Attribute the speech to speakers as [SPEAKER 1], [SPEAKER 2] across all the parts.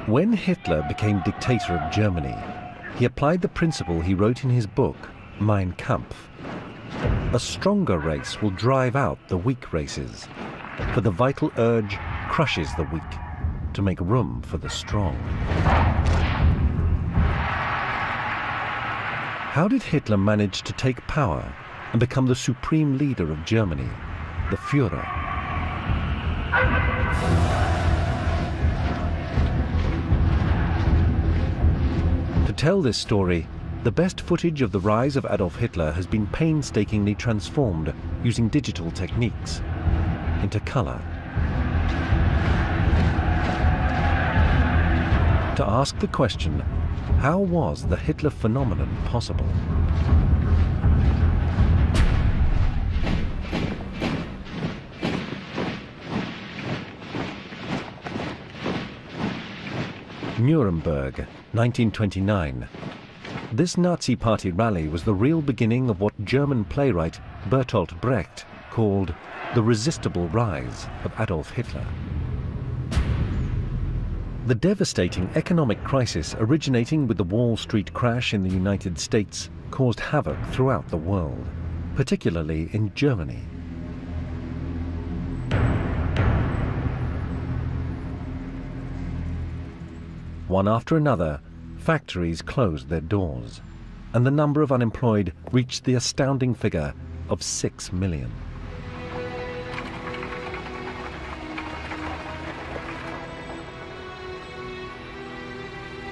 [SPEAKER 1] When Hitler became dictator of Germany, he applied the principle he wrote in his book, Mein Kampf. A stronger race will drive out the weak races, for the vital urge crushes the weak to make room for the strong. How did Hitler manage to take power and become the supreme leader of Germany, the Führer? To tell this story, the best footage of the rise of Adolf Hitler has been painstakingly transformed using digital techniques into color. To ask the question, how was the Hitler phenomenon possible? Nuremberg, 1929. This Nazi Party rally was the real beginning of what German playwright Bertolt Brecht called the resistible rise of Adolf Hitler. The devastating economic crisis originating with the Wall Street crash in the United States caused havoc throughout the world, particularly in Germany. One after another, factories closed their doors, and the number of unemployed reached the astounding figure of 6 million.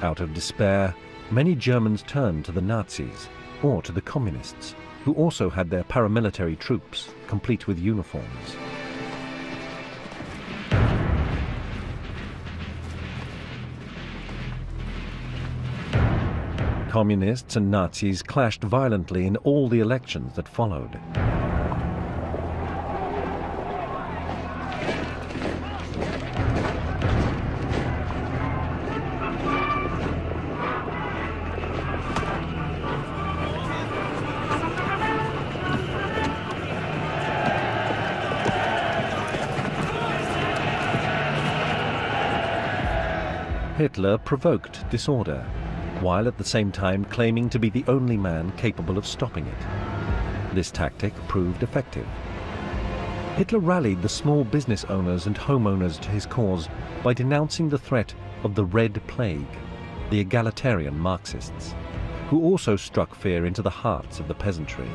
[SPEAKER 1] Out of despair, many Germans turned to the Nazis or to the communists, who also had their paramilitary troops, complete with uniforms. Communists and Nazis clashed violently in all the elections that followed. Hitler provoked disorder, while at the same time claiming to be the only man capable of stopping it. This tactic proved effective. Hitler rallied the small business owners and homeowners to his cause by denouncing the threat of the Red Plague, the egalitarian Marxists, who also struck fear into the hearts of the peasantry.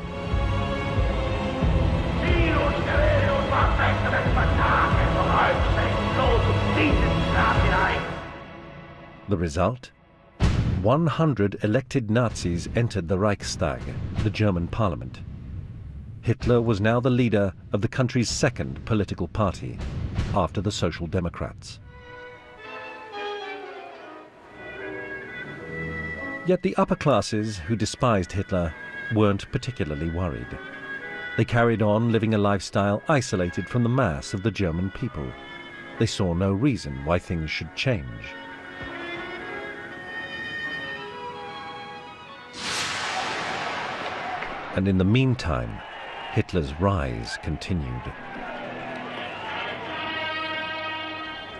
[SPEAKER 1] The result? 100 elected Nazis entered the Reichstag, the German parliament. Hitler was now the leader of the country's second political party, after the Social Democrats. Yet the upper classes, who despised Hitler, weren't particularly worried. They carried on living a lifestyle isolated from the mass of the German people. They saw no reason why things should change. And in the meantime, Hitler's rise continued.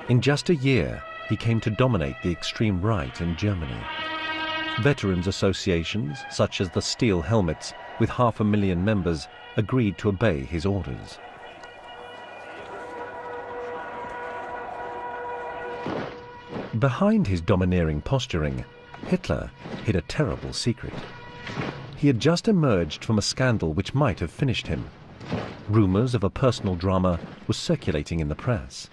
[SPEAKER 1] In just a year, he came to dominate the extreme right in Germany. Veterans associations, such as the Steel Helmets, with 500,000 members, agreed to obey his orders. Behind his domineering posturing, Hitler hid a terrible secret. He had just emerged from a scandal which might have finished him. Rumors of a personal drama were circulating in the press.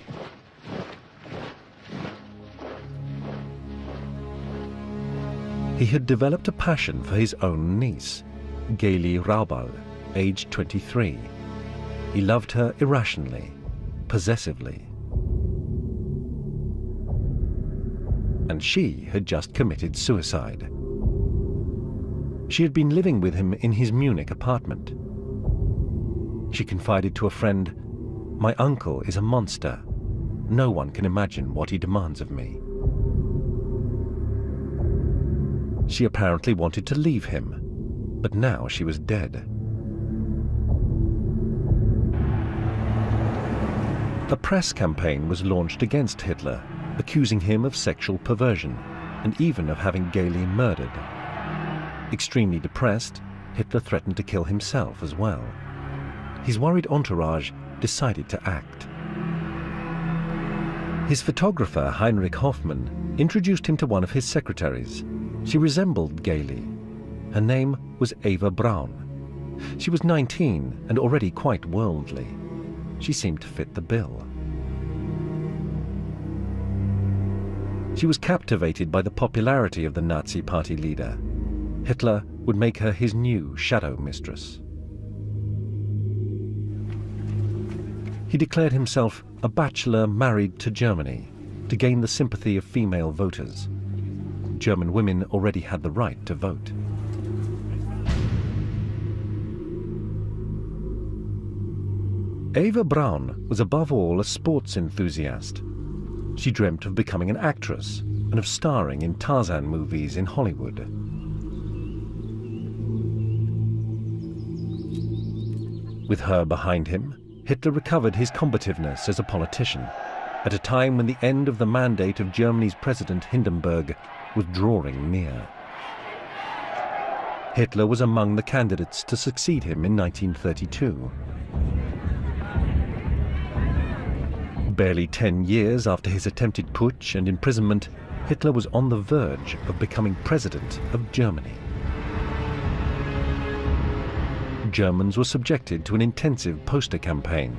[SPEAKER 1] He had developed a passion for his own niece, Geli Raubal, aged 23. He loved her irrationally, possessively. And she had just committed suicide. She had been living with him in his Munich apartment. She confided to a friend, "My uncle is a monster. No one can imagine what he demands of me." She apparently wanted to leave him, but now she was dead. A press campaign was launched against Hitler, accusing him of sexual perversion and even of having Gailey murdered. Extremely depressed, Hitler threatened to kill himself as well. His worried entourage decided to act. His photographer, Heinrich Hoffmann, introduced him to one of his secretaries. She resembled Gailey. Her name was Eva Braun. She was 19 and already quite worldly. She seemed to fit the bill. She was captivated by the popularity of the Nazi party leader. Hitler would make her his new shadow mistress. He declared himself a bachelor married to Germany to gain the sympathy of female voters. German women already had the right to vote. Eva Braun was above all a sports enthusiast. She dreamt of becoming an actress and of starring in Tarzan movies in Hollywood. With her behind him, Hitler recovered his combativeness as a politician at a time when the end of the mandate of Germany's President Hindenburg was drawing near. Hitler was among the candidates to succeed him in 1932. Barely 10 years after his attempted putsch and imprisonment, Hitler was on the verge of becoming president of Germany. Germans were subjected to an intensive poster campaign.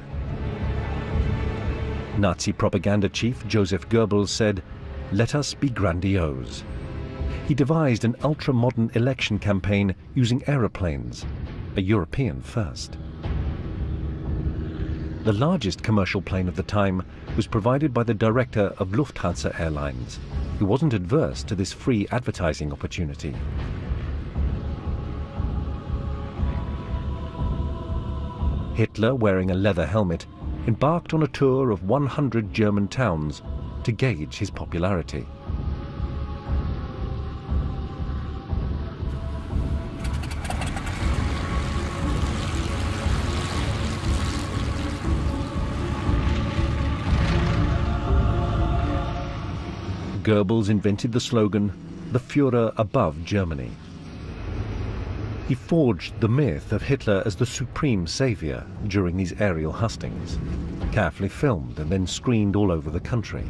[SPEAKER 1] Nazi propaganda chief Joseph Goebbels said, "Let us be grandiose." He devised an ultra-modern election campaign using aeroplanes, a European first. The largest commercial plane of the time was provided by the director of Lufthansa Airlines, who wasn't adverse to this free advertising opportunity. Hitler, wearing a leather helmet, embarked on a tour of 100 German towns to gauge his popularity. Goebbels invented the slogan, "The Führer above Germany." He forged the myth of Hitler as the supreme savior during these aerial hustings, carefully filmed and then screened all over the country.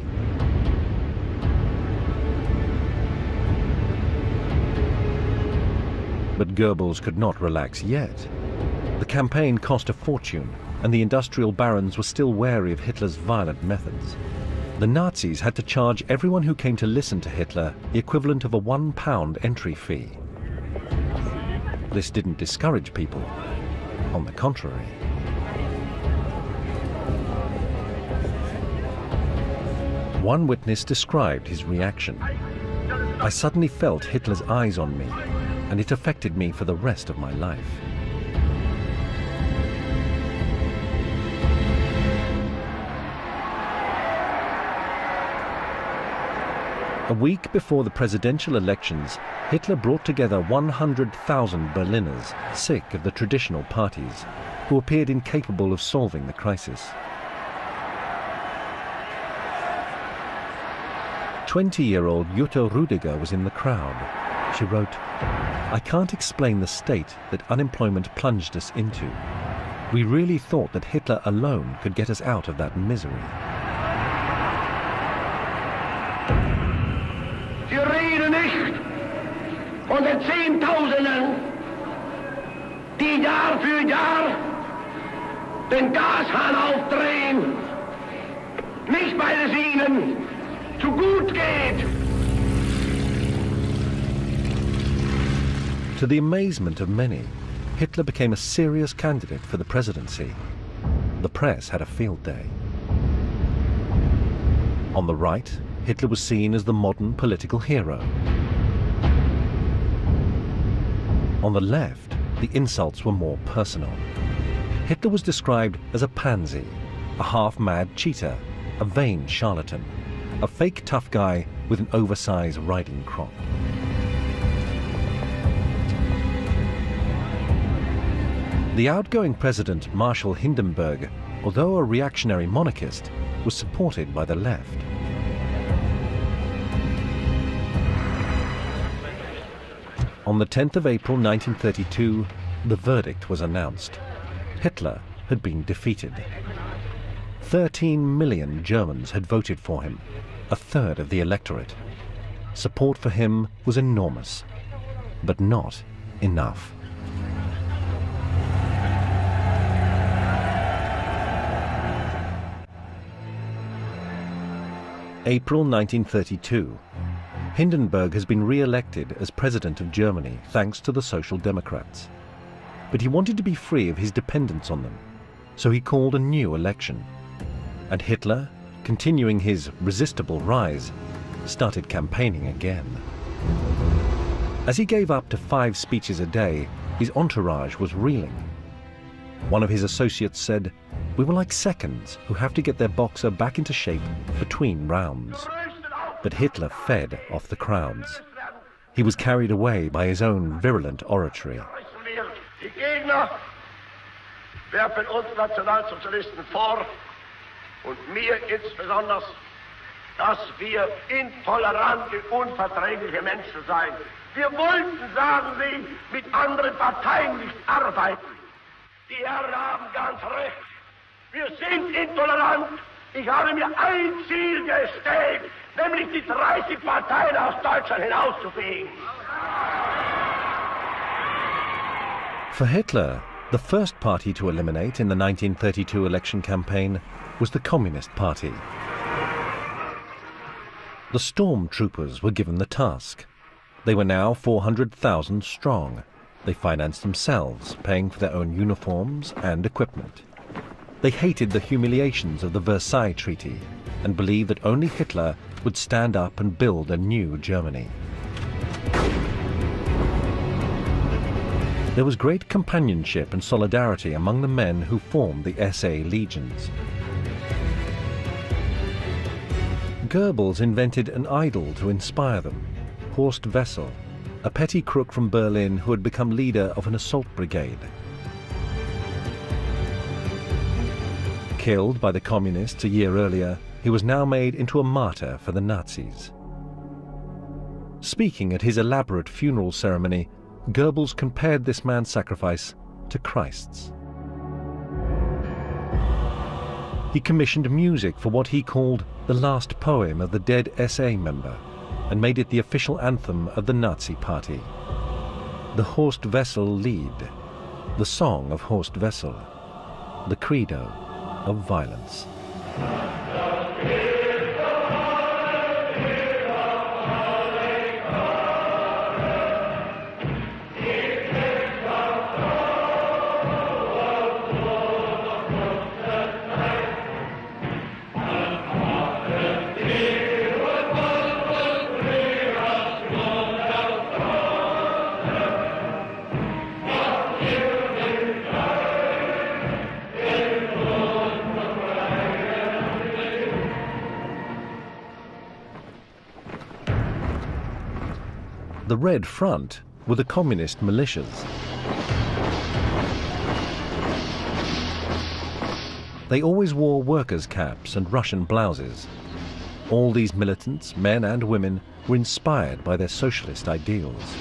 [SPEAKER 1] But Goebbels could not relax yet. The campaign cost a fortune, and the industrial barons were still wary of Hitler's violent methods. The Nazis had to charge everyone who came to listen to Hitler the equivalent of a £1 entry fee. This didn't discourage people. On the contrary. One witness described his reaction. "I suddenly felt Hitler's eyes on me, and it affected me for the rest of my life." A week before the presidential elections, Hitler brought together 100,000 Berliners sick of the traditional parties, who appeared incapable of solving the crisis. 20-year-old Jutta Rüdiger was in the crowd. She wrote, "I can't explain the state that unemployment plunged us into. We really thought that Hitler alone could get us out of that misery."
[SPEAKER 2] Sie reden nicht von den Zehntausenden, die Jahr für Jahr den Gashahn aufdrehen, nicht weil es ihnen zu gut geht.
[SPEAKER 1] To the amazement of many, Hitler became a serious candidate for the presidency. The press had a field day. On the right, Hitler was seen as the modern political hero. On the left, the insults were more personal. Hitler was described as a pansy, a half-mad cheater, a vain charlatan, a fake tough guy with an oversized riding crop. The outgoing president, Marshal Hindenburg, although a reactionary monarchist, was supported by the left. On the 10th of April 1932, the verdict was announced. Hitler had been defeated. 13 million Germans had voted for him, a third of the electorate. Support for him was enormous, but not enough. April 1932. Hindenburg has been re-elected as President of Germany thanks to the Social Democrats. But he wanted to be free of his dependence on them, so he called a new election. And Hitler, continuing his resistible rise, started campaigning again. As he gave up to 5 speeches a day, his entourage was reeling. One of his associates said, "We were like seconds who have to get their boxer back into shape between rounds." But Hitler fed off the crowds. He was carried away by his own virulent oratory.
[SPEAKER 2] Die Gegner werfen uns Nationalsozialisten vor, und mir insbesondere, dass wir intolerante, unverträgliche Menschen seien. Wir wollten, sagen sie, mit anderen Parteien nicht arbeiten. Die Herren haben ganz recht. Wir sind intolerant. Ich habe mir ein Ziel gestellt, nämlich die 30 Parteien aus Deutschland hinauszufegen.
[SPEAKER 1] For Hitler, the first party to eliminate in the 1932 election campaign was the Communist Party. The stormtroopers were given the task. They were now 400,000 strong. They financed themselves, paying for their own uniforms and equipment. They hated the humiliations of the Versailles Treaty and believed that only Hitler would stand up and build a new Germany. There was great companionship and solidarity among the men who formed the SA legions. Goebbels invented an idol to inspire them, Horst Wessel, a petty crook from Berlin who had become leader of an assault brigade. Killed by the communists a year earlier, he was now made into a martyr for the Nazis. Speaking at his elaborate funeral ceremony, Goebbels compared this man's sacrifice to Christ's. He commissioned music for what he called the last poem of the dead SA member and made it the official anthem of the Nazi Party. The Horst Wessel Lied, the song of Horst Wessel, the credo of violence. The Red Front were the communist militias. They always wore workers' caps and Russian blouses. All these militants, men and women, were inspired by their socialist ideals.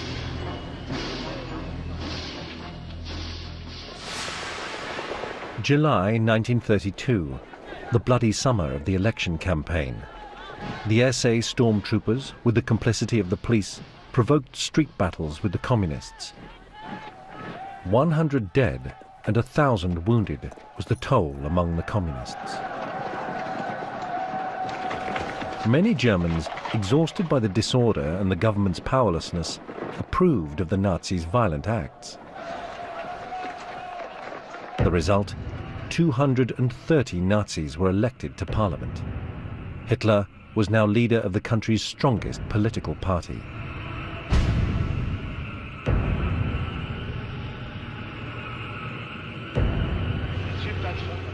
[SPEAKER 1] July 1932, the bloody summer of the election campaign. The SA stormtroopers, with the complicity of the police, provoked street battles with the communists. 100 dead and 1,000 wounded was the toll among the communists. Many Germans, exhausted by the disorder and the government's powerlessness, approved of the Nazis' violent acts. The result, 230 Nazis were elected to parliament. Hitler was now leader of the country's strongest political party.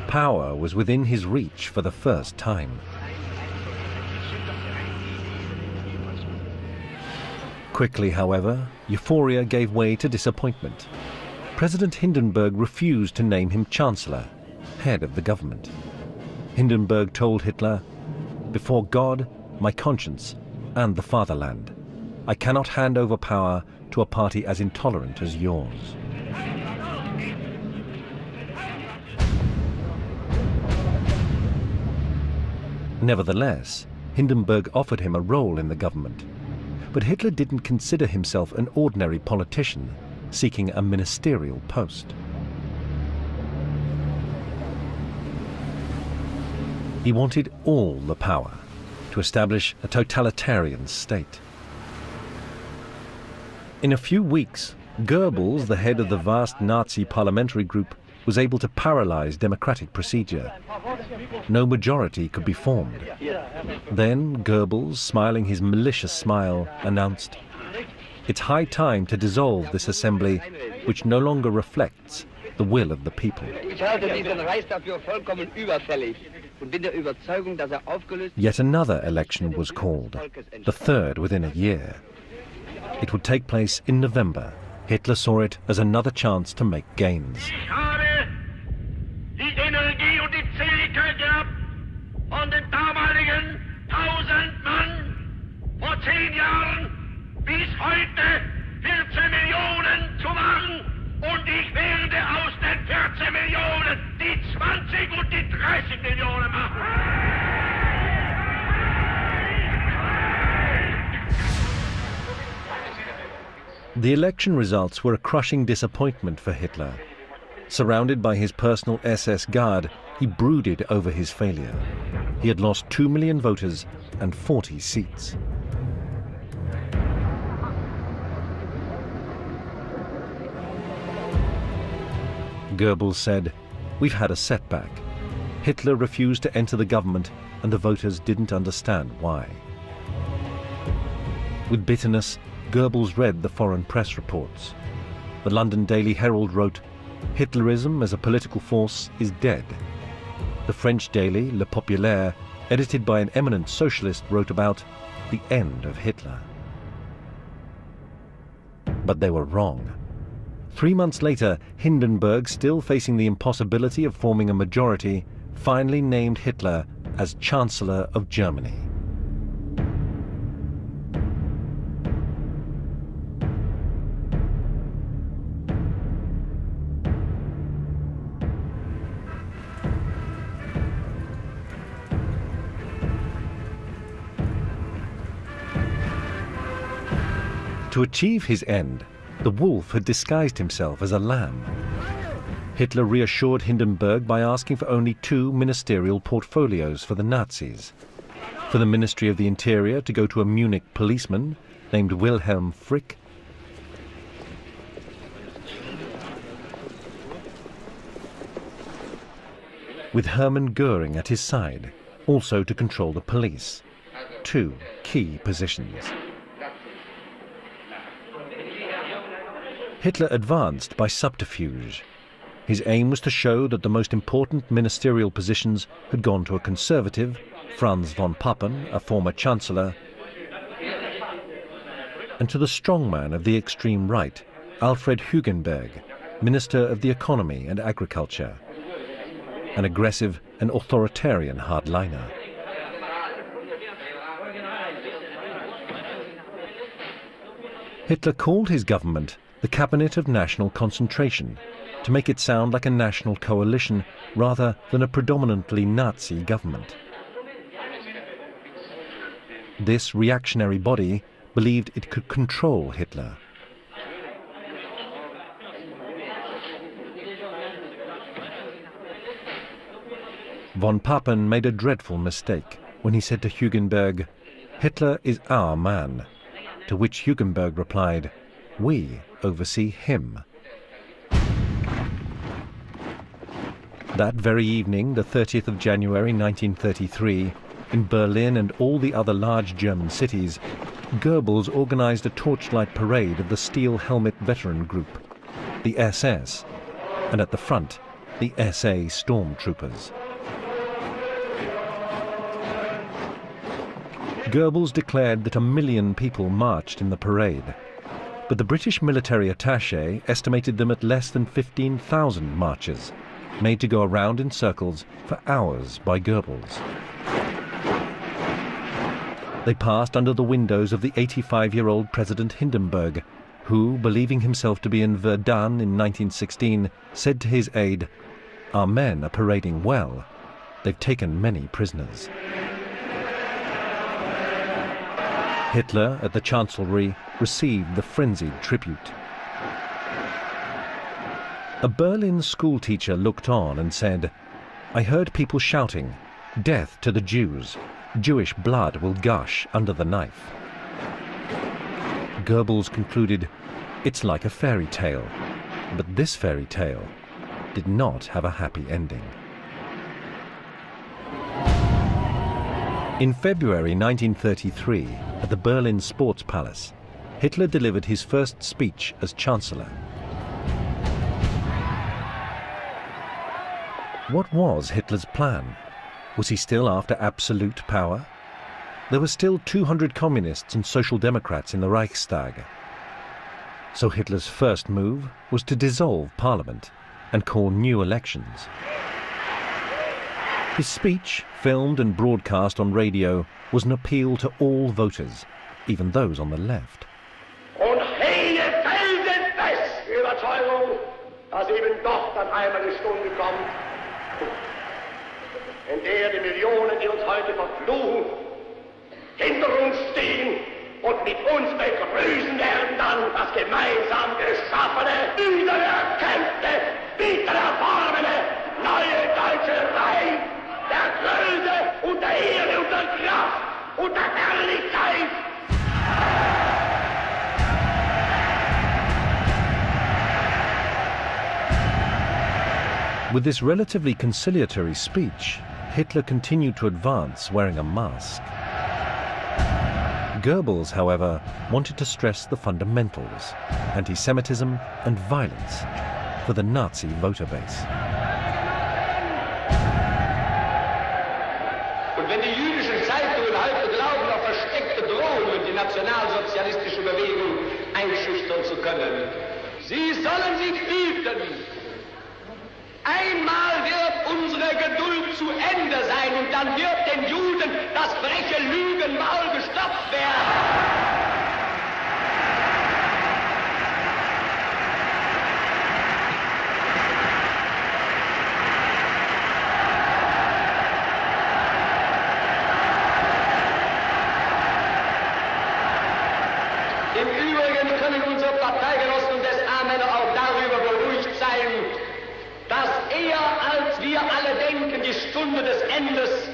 [SPEAKER 1] Power was within his reach for the first time. Quickly, however, euphoria gave way to disappointment. President Hindenburg refused to name him Chancellor, head of the government. Hindenburg told Hitler, "Before God, my conscience, and the fatherland, I cannot hand over power to a party as intolerant as yours. Nevertheless, Hindenburg offered him a role in the government, but Hitler didn't consider himself an ordinary politician seeking a ministerial post. He wanted all the power to establish a totalitarian state. In a few weeks, Goebbels, the head of the vast Nazi parliamentary group, was able to paralyze democratic procedure. No majority could be formed. Then Goebbels, smiling his malicious smile, announced, "It's high time to dissolve this assembly, which no longer reflects the will of the people." Yet another election was called, the third within a year. It would take place in November. Hitler saw it as another chance to make gains.
[SPEAKER 2] Ich habe die Energie und die Zähigkeit gehabt, von den damaligen 1000 Mann vor 10 Jahren bis heute 14 Millionen zu machen. Und ich werde aus den 14 Millionen die 20 und die 30 Millionen machen.
[SPEAKER 1] The election results were a crushing disappointment for Hitler. Surrounded by his personal SS Guard, he brooded over his failure. He had lost 2 million voters and 40 seats. Goebbels said, "We've had a setback." Hitler refused to enter the government, and the voters didn't understand why. With bitterness, Goebbels read the foreign press reports. The London Daily Herald wrote, "Hitlerism as a political force is dead." The French daily Le Populaire, edited by an eminent socialist, wrote about the end of Hitler. But they were wrong. 3 months later, Hindenburg, still facing the impossibility of forming a majority, finally named Hitler as Chancellor of Germany. To achieve his end, the wolf had disguised himself as a lamb. Hitler reassured Hindenburg by asking for only 2 ministerial portfolios for the Nazis. For the Ministry of the Interior to go to a Munich policeman named Wilhelm Frick, with Hermann Göring at his side, also to control the police. 2 key positions. Hitler advanced by subterfuge. His aim was to show that the most important ministerial positions had gone to a conservative, Franz von Papen, a former chancellor, and to the strongman of the extreme right, Alfred Hugenberg, Minister of the Economy and Agriculture, an aggressive and authoritarian hardliner. Hitler called his government the Cabinet of National Concentration, to make it sound like a national coalition rather than a predominantly Nazi government. This reactionary body believed it could control Hitler. Von Papen made a dreadful mistake when he said to Hugenberg, "Hitler is our man," to which Hugenberg replied, "We oversee him." That very evening, the 30th of January 1933, in Berlin and all the other large German cities, Goebbels organized a torchlight parade of the Steel Helmet Veteran Group, the SS, and at the front, the SA stormtroopers. Goebbels declared that 1 million people marched in the parade, but the British military attaché estimated them at less than 15,000 marchers, made to go around in circles for hours by Goebbels. They passed under the windows of the 85-year-old President Hindenburg, who, believing himself to be in Verdun in 1916, said to his aide, "Our men are parading well. They've taken many prisoners." Hitler, at the Chancellery, received the frenzied tribute. A Berlin schoolteacher looked on and said, "I heard people shouting, 'Death to the Jews! Jewish blood will gush under the knife.'" Goebbels concluded, "It's like a fairy tale." But this fairy tale did not have a happy ending. In February 1933, at the Berlin Sports Palace, Hitler delivered his first speech as Chancellor. What was Hitler's plan? Was he still after absolute power? There were still 200 communists and social democrats in the Reichstag. So Hitler's first move was to dissolve parliament and call new elections. His speech, filmed and broadcast on radio, was an appeal to all voters, even those on the left.
[SPEAKER 2] Und jede felsenfeste Überzeugung, dass eben doch dann einmal die Stunde kommt, in der die Millionen, die uns heute verfluchen, hinter uns stehen und mit uns begrüßen werden dann das gemeinsam geschaffene, wiedererkämpfte, wiedererworbene neue deutsche Reich der Größe und der Ehre und der Kraft und der Herrlichkeit.
[SPEAKER 1] With this relatively conciliatory speech, Hitler continued to advance wearing a mask. Goebbels, however, wanted to stress the fundamentals, anti-Semitism and violence, for the Nazi voter base.
[SPEAKER 3] Und wenn die jüdischen Zeitungen heute glauben, auf versteckte Drohungen die nationalsozialistische Bewegung einschüchtern zu können, sie sollen sich hüten. Einmal wird unsere Geduld zu Ende sein und dann wird den Juden das freche Lügenmaul gestopft werden. Im Übrigen können unsere Parteigenossen und S-A-Männer auch darüber beruhigt sein, dass eher als wir alle denken, die Stunde des Endes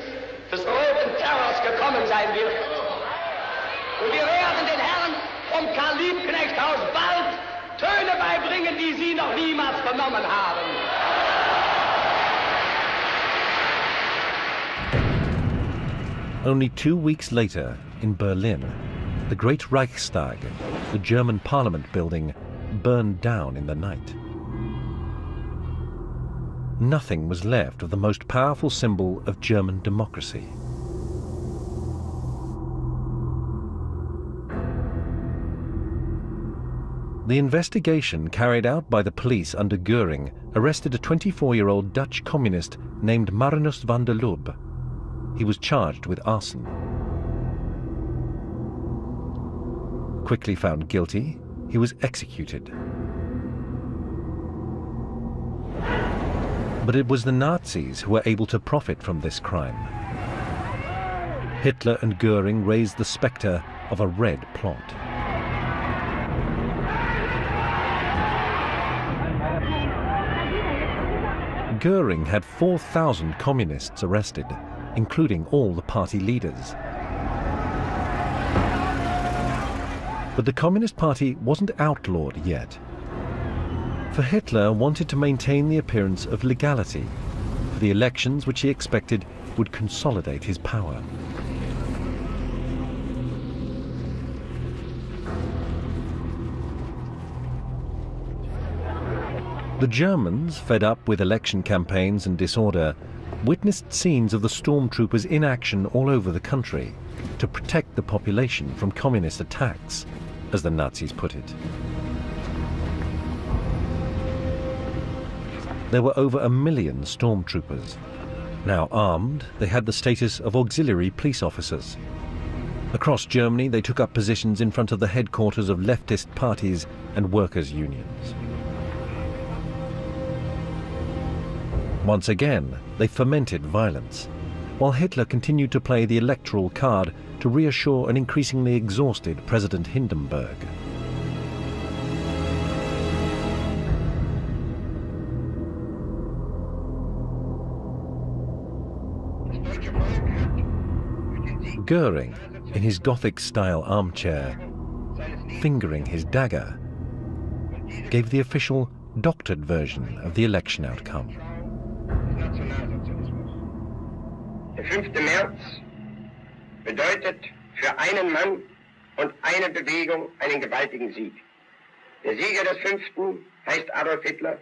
[SPEAKER 3] des roten Terrors gekommen sein wird. Und wir werden den Herren vom Karl-Liebknecht-Haus bald Töne beibringen, die sie noch niemals vernommen haben.
[SPEAKER 1] Only 2 weeks later, in Berlin, the Great Reichstag, the German Parliament building, burned down in the night. Nothing was left of the most powerful symbol of German democracy. The investigation carried out by the police under Göring arrested a 24-year-old Dutch communist named Marinus van der Lubbe. He was charged with arson. Quickly found guilty, he was executed. But it was the Nazis who were able to profit from this crime. Hitler and Göring raised the spectre of a red plot. Göring had 4,000 communists arrested, including all the party leaders. But the Communist Party wasn't outlawed yet. For Hitler wanted to maintain the appearance of legality for the elections which he expected would consolidate his power. The Germans, fed up with election campaigns and disorder, witnessed scenes of the stormtroopers in action all over the country to protect the population from communist attacks, as the Nazis put it. There were over 1 million stormtroopers. Now armed, they had the status of auxiliary police officers. Across Germany, they took up positions in front of the headquarters of leftist parties and workers' unions. Once again, they fomented violence, while Hitler continued to play the electoral card to reassure an increasingly exhausted President Hindenburg. Goering, in his Gothic-style armchair, fingering his dagger, gave the official, doctored version of the election outcome.
[SPEAKER 2] Der 5. März bedeutet für einen Mann und eine Bewegung einen gewaltigen Sieg. Der Sieger des 5. heißt Adolf Hitler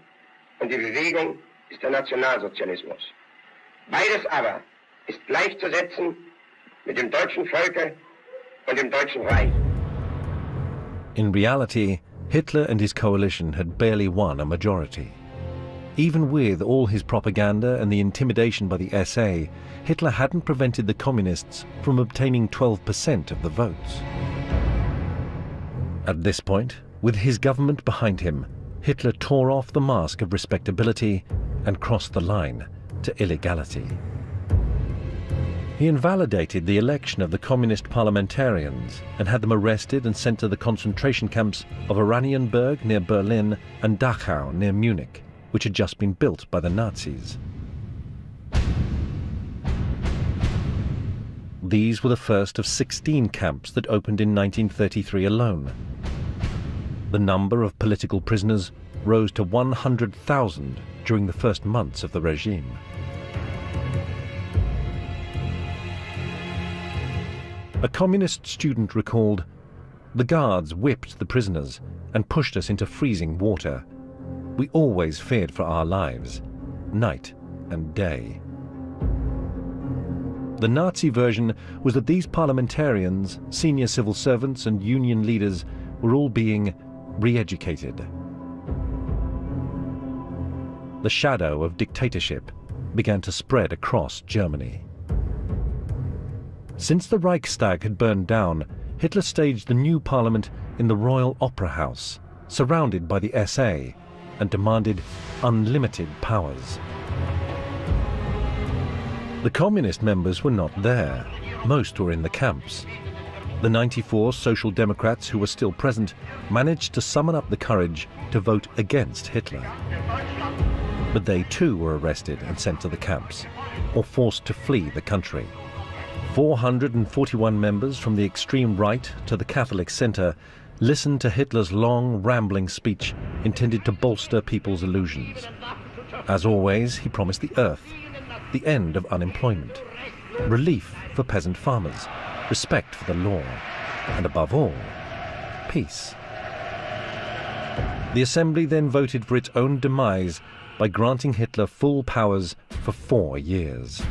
[SPEAKER 2] und die Bewegung ist der Nationalsozialismus. Beides aber ist gleichzusetzen mit dem deutschen Volke und dem Deutschen Reich.
[SPEAKER 1] In reality, Hitler and his coalition had barely won a majority. Even with all his propaganda and the intimidation by the SA, Hitler hadn't prevented the communists from obtaining 12% of the votes. At this point, with his government behind him, Hitler tore off the mask of respectability and crossed the line to illegality. He invalidated the election of the communist parliamentarians and had them arrested and sent to the concentration camps of Oranienburg near Berlin and Dachau near Munich, which had just been built by the Nazis. These were the first of 16 camps that opened in 1933 alone. The number of political prisoners rose to 100,000 during the first months of the regime. A communist student recalled, "The guards whipped the prisoners and pushed us into freezing water. We always feared for our lives, night and day." The Nazi version was that these parliamentarians, senior civil servants and union leaders were all being re-educated. The shadow of dictatorship began to spread across Germany. Since the Reichstag had burned down, Hitler staged the new parliament in the Royal Opera House, surrounded by the SA, and demanded unlimited powers. The communist members were not there. Most were in the camps. The 94 Social Democrats who were still present managed to summon up the courage to vote against Hitler. But they too were arrested and sent to the camps, or forced to flee the country. 441 members from the extreme right to the Catholic center listened to Hitler's long, rambling speech intended to bolster people's illusions. As always, he promised the earth, the end of unemployment, relief for peasant farmers, respect for the law, and above all, peace. The Assembly then voted for its own demise by granting Hitler full powers for 4 years.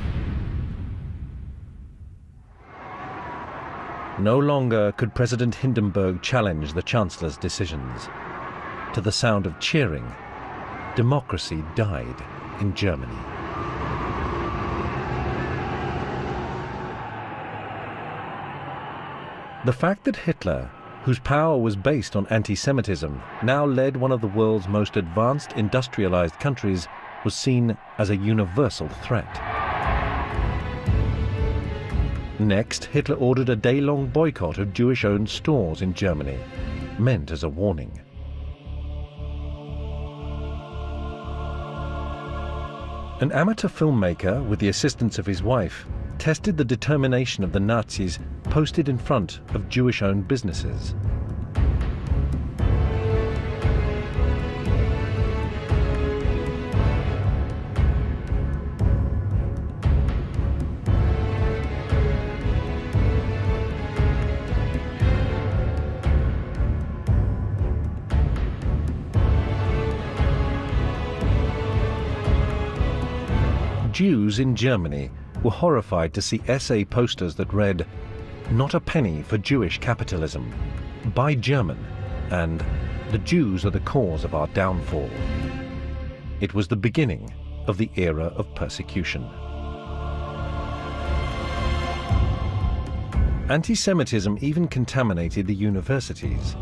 [SPEAKER 1] No longer could President Hindenburg challenge the Chancellor's decisions. To the sound of cheering, democracy died in Germany. The fact that Hitler, whose power was based on anti-Semitism, now led one of the world's most advanced industrialized countries was seen as a universal threat. Next, Hitler ordered a day-long boycott of Jewish-owned stores in Germany, meant as a warning. An amateur filmmaker, with the assistance of his wife, tested the determination of the Nazis posted in front of Jewish-owned businesses. Jews in Germany were horrified to see SA posters that read, "Not a penny for Jewish capitalism," "Buy German," and "The Jews are the cause of our downfall." It was the beginning of the era of persecution. Anti-Semitism even contaminated the universities.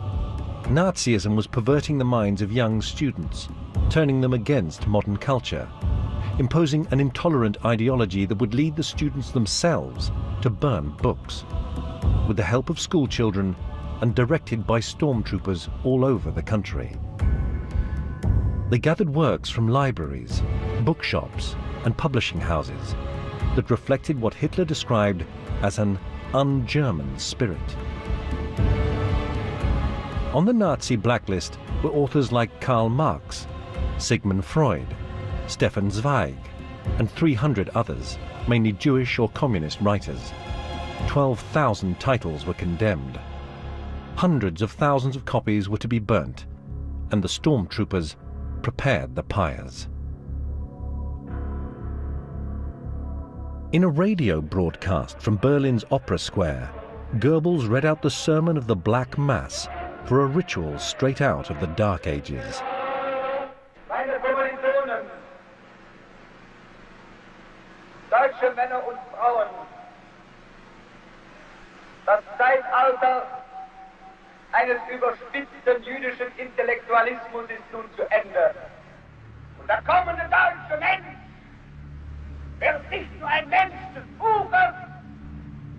[SPEAKER 1] Nazism was perverting the minds of young students, turning them against modern culture, imposing an intolerant ideology that would lead the students themselves to burn books, with the help of school children and directed by stormtroopers all over the country. They gathered works from libraries, bookshops, and publishing houses that reflected what Hitler described as an un-German spirit. On the Nazi blacklist were authors like Karl Marx, Sigmund Freud, Stefan Zweig, and 300 others, mainly Jewish or communist writers. 12,000 titles were condemned. Hundreds of thousands of copies were to be burnt, and the stormtroopers prepared the pyres. In a radio broadcast from Berlin's Opera Square, Goebbels read out the Sermon of the Black Mass for a ritual straight out of the Dark Ages.
[SPEAKER 4] Meine Kommilitonen, deutsche Männer und Frauen, das Zeitalter eines überspitzten jüdischen Intellektualismus ist nun zu Ende. Und der kommende deutsche Mensch wird nicht nur ein Mensch des Buches,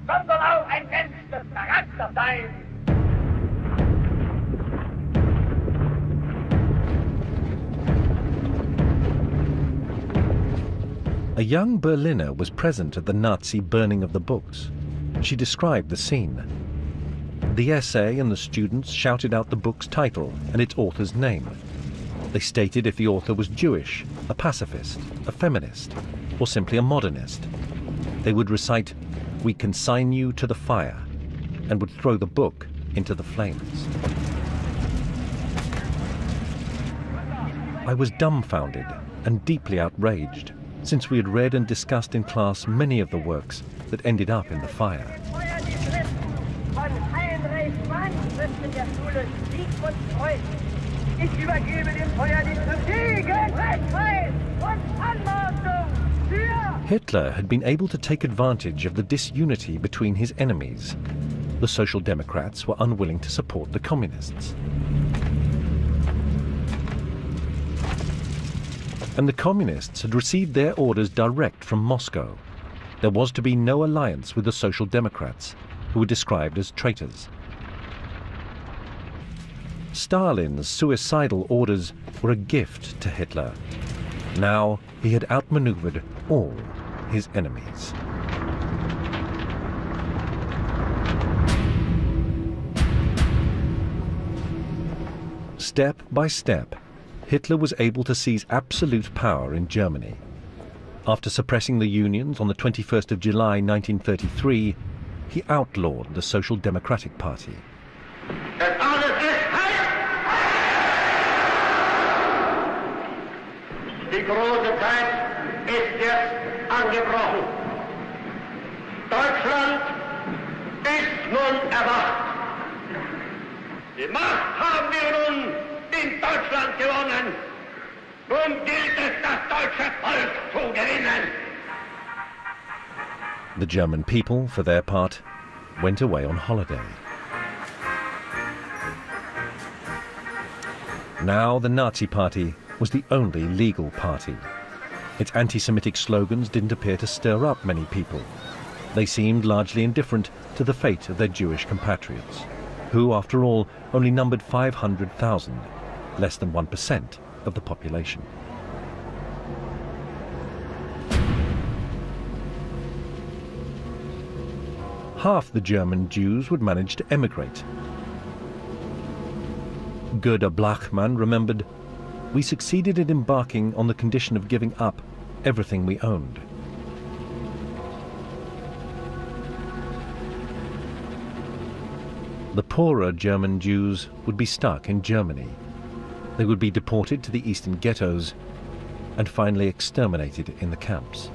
[SPEAKER 4] sondern auch ein Mensch des Charakters sein.
[SPEAKER 1] A young Berliner was present at the Nazi burning of the books. She described the scene. The essay and the students shouted out the book's title and its author's name. They stated if the author was Jewish, a pacifist, a feminist, or simply a modernist. They would recite, "We consign you to the fire," and would throw the book into the flames. I was dumbfounded and deeply outraged, since we had read and discussed in class many of the works that ended up in the fire. Hitler had been able to take advantage of the disunity between his enemies. The Social Democrats were unwilling to support the Communists. And the Communists had received their orders direct from Moscow. There was to be no alliance with the Social Democrats, who were described as traitors. Stalin's suicidal orders were a gift to Hitler. Now he had outmaneuvered all his enemies. Step by step, Hitler was able to seize absolute power in Germany. After suppressing the unions on the 21st of July 1933, he outlawed the Social Democratic Party.
[SPEAKER 2] Die große Zeit ist jetzt angebrochen. Deutschland ist nun erwacht. Die Macht haben wir nun in Deutschland gewonnen. Nun gilt es, das deutsche Volk zu gewinnen.
[SPEAKER 1] The German people, for their part, went away on holiday. Now the Nazi Party was the only legal party. Its anti-Semitic slogans didn't appear to stir up many people. They seemed largely indifferent to the fate of their Jewish compatriots, who, after all, only numbered 500,000, less than 1% of the population. Half the German Jews would manage to emigrate. Gerda Blachmann remembered, "We succeeded in embarking on the condition of giving up everything we owned." The poorer German Jews would be stuck in Germany. They would be deported to the eastern ghettos and finally exterminated in the camps.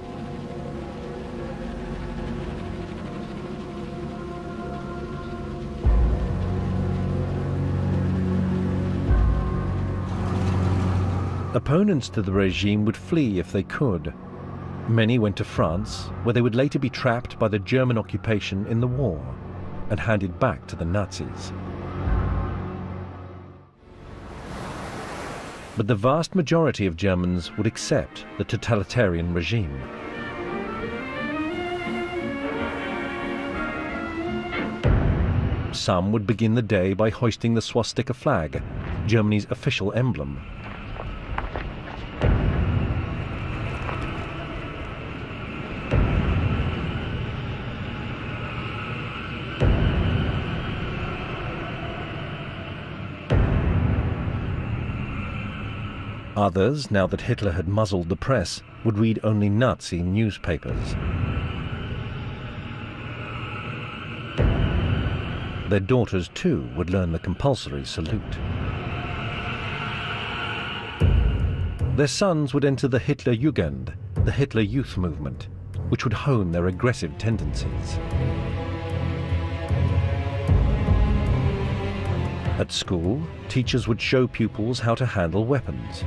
[SPEAKER 1] Opponents to the regime would flee if they could. Many went to France, where they would later be trapped by the German occupation in the war. and handed back to the Nazis. But the vast majority of Germans would accept the totalitarian regime. Some would begin the day by hoisting the swastika flag, Germany's official emblem. Others, now that Hitler had muzzled the press, would read only Nazi newspapers. Their daughters, too, would learn the compulsory salute. Their sons would enter the Hitlerjugend, the Hitler Youth Movement, which would hone their aggressive tendencies. At school, teachers would show pupils how to handle weapons.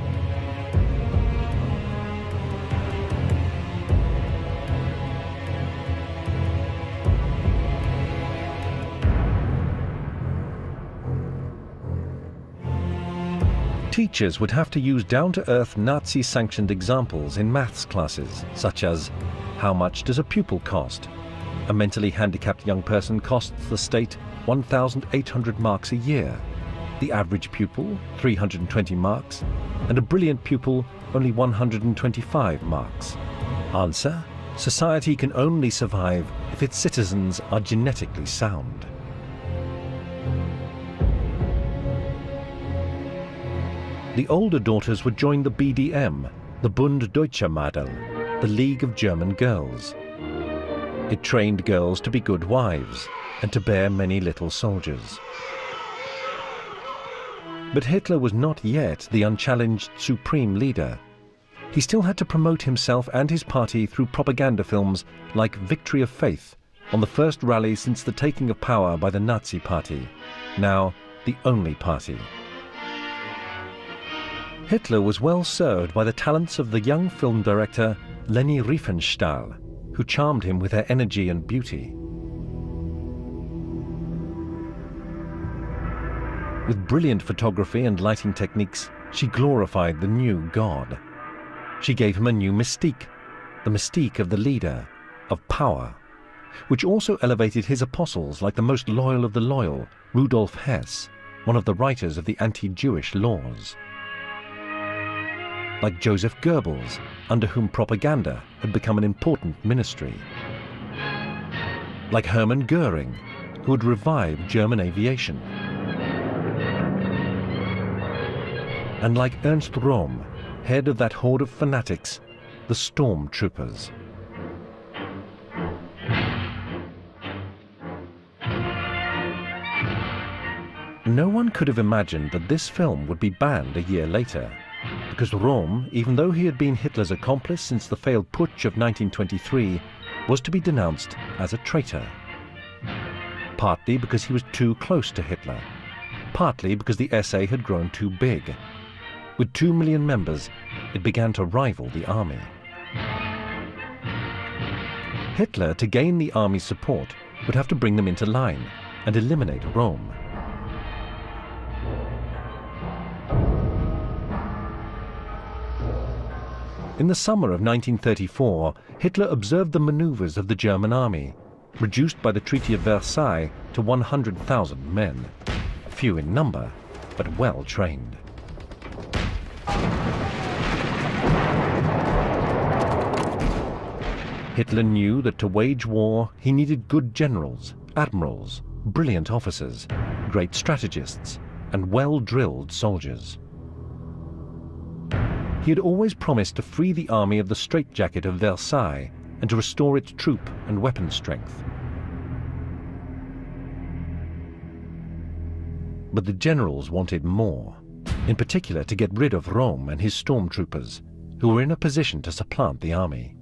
[SPEAKER 1] Teachers would have to use down-to-earth Nazi-sanctioned examples in maths classes, such as, how much does a pupil cost? A mentally handicapped young person costs the state 1,800 marks a year, the average pupil 320 marks, and a brilliant pupil only 125 marks. Answer: society can only survive if its citizens are genetically sound. The older daughters would join the BDM, the Bund Deutscher Mädel, the League of German Girls. It trained girls to be good wives and to bear many little soldiers. But Hitler was not yet the unchallenged supreme leader. He still had to promote himself and his party through propaganda films like Victory of Faith, on the first rally since the taking of power by the Nazi Party, now the only party. Hitler was well served by the talents of the young film director Leni Riefenstahl, who charmed him with her energy and beauty. With brilliant photography and lighting techniques, she glorified the new god. She gave him a new mystique, the mystique of the leader, of power, which also elevated his apostles like the most loyal of the loyal, Rudolf Hess, one of the writers of the anti-Jewish laws. Like Joseph Goebbels, under whom propaganda had become an important ministry. Like Hermann Göring, who had revived German aviation. And like Ernst Röhm, head of that horde of fanatics, the Stormtroopers. No one could have imagined that this film would be banned a year later, because Röhm, even though he had been Hitler's accomplice since the failed putsch of 1923, was to be denounced as a traitor. Partly because he was too close to Hitler, partly because the SA had grown too big. With 2 million members, it began to rival the army. Hitler, to gain the army's support, would have to bring them into line and eliminate Röhm. In the summer of 1934, Hitler observed the maneuvers of the German army, reduced by the Treaty of Versailles to 100,000 men, few in number, but well trained. Hitler knew that to wage war, he needed good generals, admirals, brilliant officers, great strategists, and well-drilled soldiers. He had always promised to free the army of the straitjacket of Versailles and to restore its troop and weapon strength. But the generals wanted more, in particular to get rid of Röhm and his stormtroopers, who were in a position to supplant the army.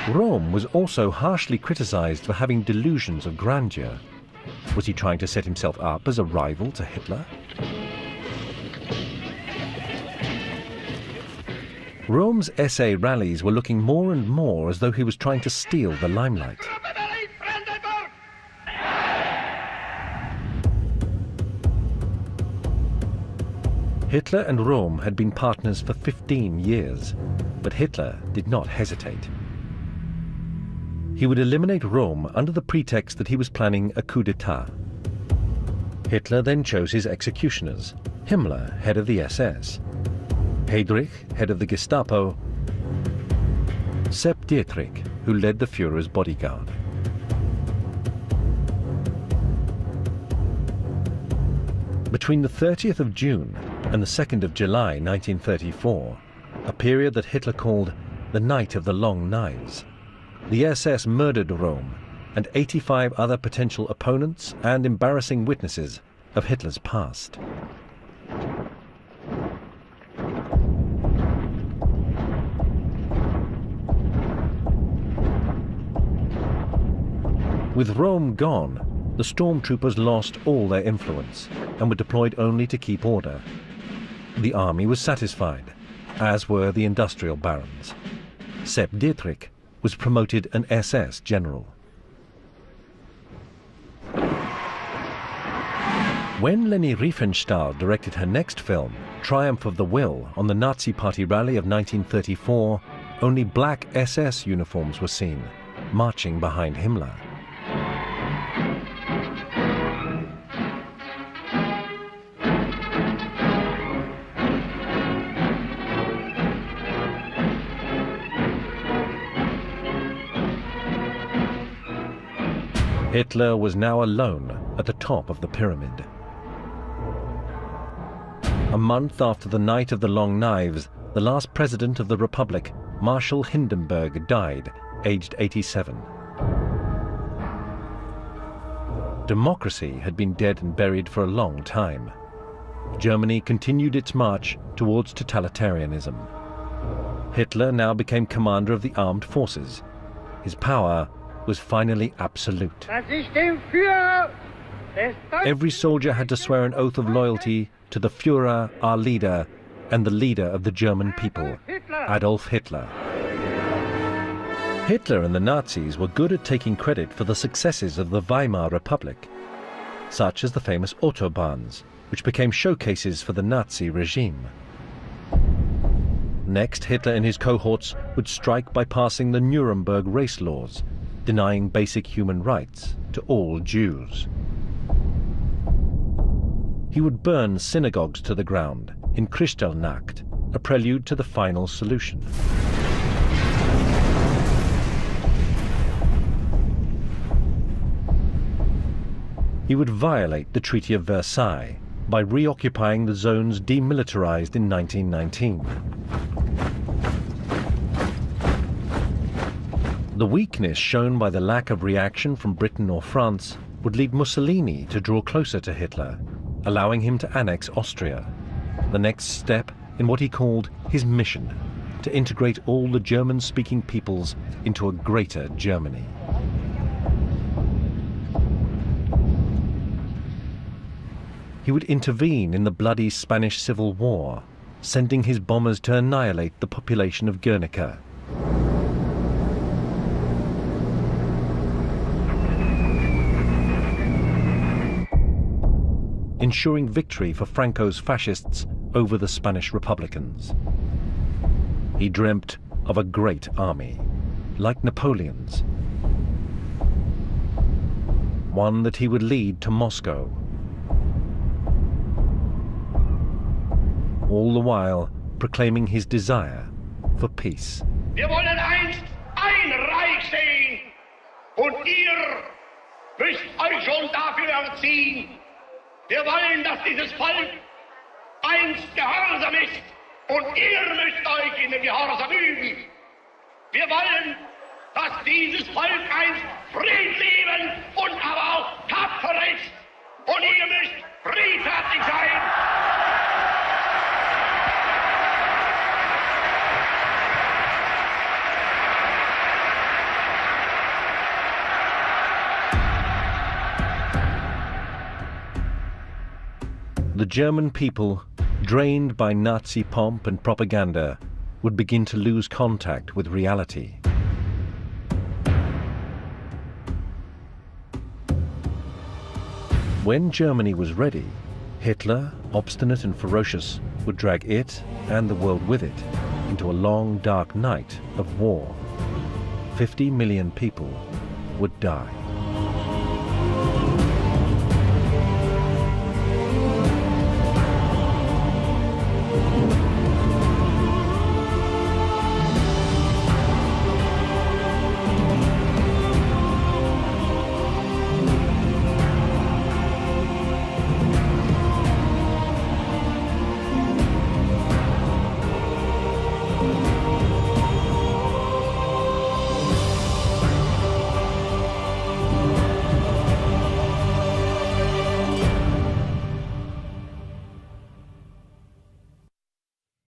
[SPEAKER 1] Röhm was also harshly criticized for having delusions of grandeur. Was he trying to set himself up as a rival to Hitler? Rome's SA rallies were looking more and more as though he was trying to steal the limelight. Hitler and Röhm had been partners for 15 years, but Hitler did not hesitate. He would eliminate Röhm under the pretext that he was planning a coup d'etat. Hitler then chose his executioners: Himmler, head of the SS, Heydrich, head of the Gestapo, Sepp Dietrich, who led the Führer's bodyguard. Between the 30th of June and the 2nd of July 1934, a period that Hitler called the Night of the Long Knives, the SS murdered Röhm and 85 other potential opponents and embarrassing witnesses of Hitler's past. With Röhm gone, the stormtroopers lost all their influence and were deployed only to keep order. The army was satisfied, as were the industrial barons. Sepp Dietrich was promoted an SS general. When Leni Riefenstahl directed her next film, Triumph of the Will, on the Nazi Party rally of 1934, only black SS uniforms were seen, marching behind Himmler. Hitler was now alone at the top of the pyramid. A month after the Night of the Long Knives, the last president of the Republic, Marshal Hindenburg, died, aged 87. Democracy had been dead and buried for a long time. Germany continued its march towards totalitarianism. Hitler now became commander of the armed forces. His power was finally absolute. Every soldier had to swear an oath of loyalty to the Führer, our leader, and the leader of the German people, Adolf Hitler. Hitler and the Nazis were good at taking credit for the successes of the Weimar Republic, such as the famous Autobahns, which became showcases for the Nazi regime. Next, Hitler and his cohorts would strike by passing the Nuremberg race laws, denying basic human rights to all Jews. He would burn synagogues to the ground in Kristallnacht, a prelude to the final solution. He would violate the Treaty of Versailles by reoccupying the zones demilitarized in 1919. The weakness shown by the lack of reaction from Britain or France would lead Mussolini to draw closer to Hitler, allowing him to annex Austria, the next step in what he called his mission, to integrate all the German-speaking peoples into a greater Germany. He would intervene in the bloody Spanish Civil War, sending his bombers to annihilate the population of Guernica. Ensuring victory for Franco's fascists over the Spanish Republicans. He dreamt of a great army, like Napoleon's, one that he would lead to Moscow, all the while proclaiming his desire for peace.
[SPEAKER 2] Wir wollen einst ein Reich sehen, und ihr müsst euch schon dafür erziehen. Wir wollen, dass dieses Volk einst gehorsam ist, und ihr müsst euch in den Gehorsam üben. Wir wollen, dass dieses Volk einst friedliebend und aber auch tapfer ist, und ihr müsst friedfertig sein.
[SPEAKER 1] The German people, drained by Nazi pomp and propaganda, would begin to lose contact with reality. When Germany was ready, Hitler, obstinate and ferocious, would drag it, and the world with it, into a long, dark night of war. 50 million people would die.